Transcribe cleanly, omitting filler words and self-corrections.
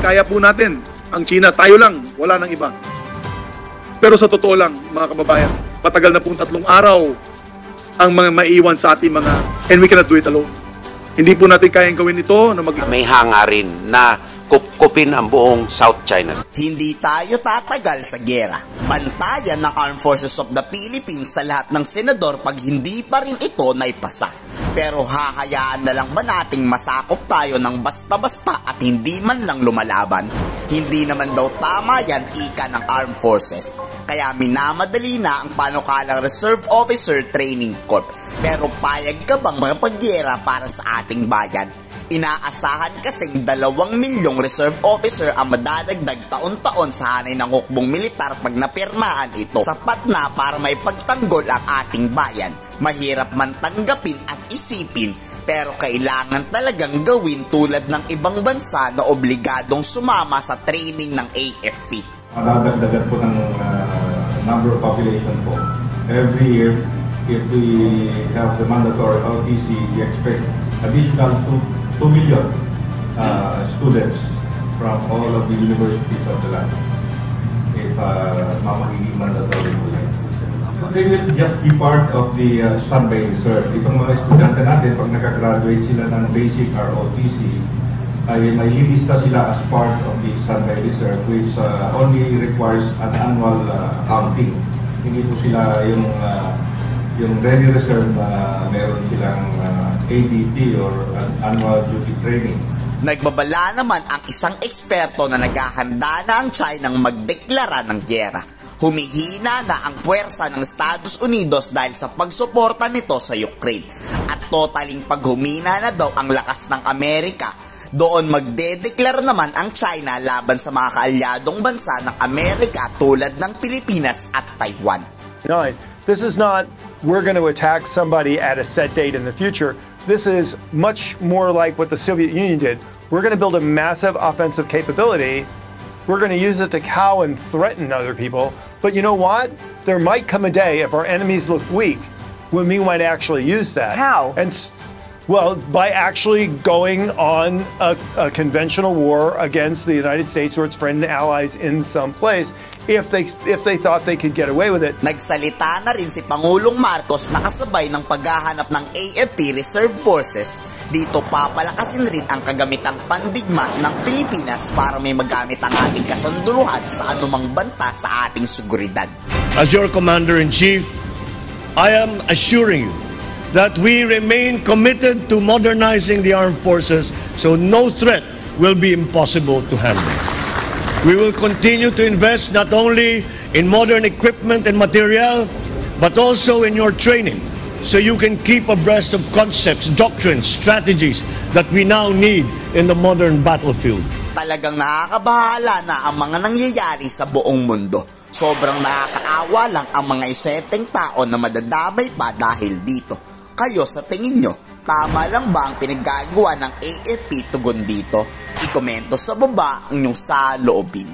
kaya po natin. Ang China, tayo lang, wala nang iba. Pero sa totoo lang, mga kababayan, patagal na pong 3 araw ang mga maiiwan sa ating mga, and we cannot do it alone. Hindi po natin kayang gawin ito na may hangarin na kupin ang buong South China. Hindi tayo tatagal sa giyera. Bantayan ng Armed Forces of the Philippines sa lahat ng senador pag hindi pa rin ito naipasa. Pero hahayaan na lang ba nating masakop tayo ng basta-basta at hindi man lang lumalaban? Hindi naman daw tama yan, ika ng Armed Forces. Kaya minamadali na ang panukalang Reserve Officer Training Corps. Pero payag ka bang magpagyera para sa ating bayan? Inaasahan kasing 2 milyong reserve officer ang madadagdag taon-taon sa hanay ng hukbong militar pag napirmahan ito. Sapat na para may pagtanggol ang ating bayan. Mahirap man tanggapin at isipin, pero kailangan talagang gawin tulad ng ibang bansa na obligadong sumama sa training ng AFP. Madadagdagan po ng number of population po. Every year, if we have the mandatory LTC, we expect additional 2 million students from all of the universities of the land if magiging mandatory po yan. They will just be part of the standby reserve. Itong mga estudyante natin, pag nakagraduate sila ng basic ROTC, ay may lilista sila as part of the standby reserve, which only requires an annual accounting. Hindi po sila yung ready reserve na meron silang ADT or annual duty training. Nagbabala naman ang isang eksperto na naghahanda na ang China ng magdeklara ng giyera. Humihina na ang puwersa ng Estados Unidos dahil sa pagsuporta nito sa Ukraine. At totaling paghumina na daw ang lakas ng Amerika. Doon magdedeklara naman ang China laban sa mga kaalyadong bansa ng Amerika tulad ng Pilipinas at Taiwan. This is not, we're going to attack somebody at a set date in the future. This is much more like what the Soviet Union did. We're going to build a massive offensive capability. We're going to use it to cow and threaten other people. But you know what? There might come a day, if our enemies look weak, when we might actually use that. How? Well, by actually going on a conventional war against the United States or its friends and allies in some place, if they thought they could get away with it. Nagsalita na rin si Pangulong Marcos na kasabay ng paghahanap ng AFP Reserve Forces. Dito papalakasin rin ang kagamitang pandigma ng Pilipinas para may magamit ang ating kasunduluhan sa anumang banta sa ating seguridad. As your Commander-in-Chief, I am assuring you that we remain committed to modernizing the armed forces so no threat will be impossible to handle. We will continue to invest not only in modern equipment and material, but also in your training so you can keep abreast of concepts, doctrines, strategies that we now need in the modern battlefield. Talagang nakakabahala na ang mga nangyayari sa buong mundo. Sobrang nakakaawa lang ang mga iseteng tao na madadamay pa dahil dito. Kayo sa tingin nyo, tama lang ba ang pinaggagawa ng AFP tugon dito? I-komento sa baba ang inyong saloobin.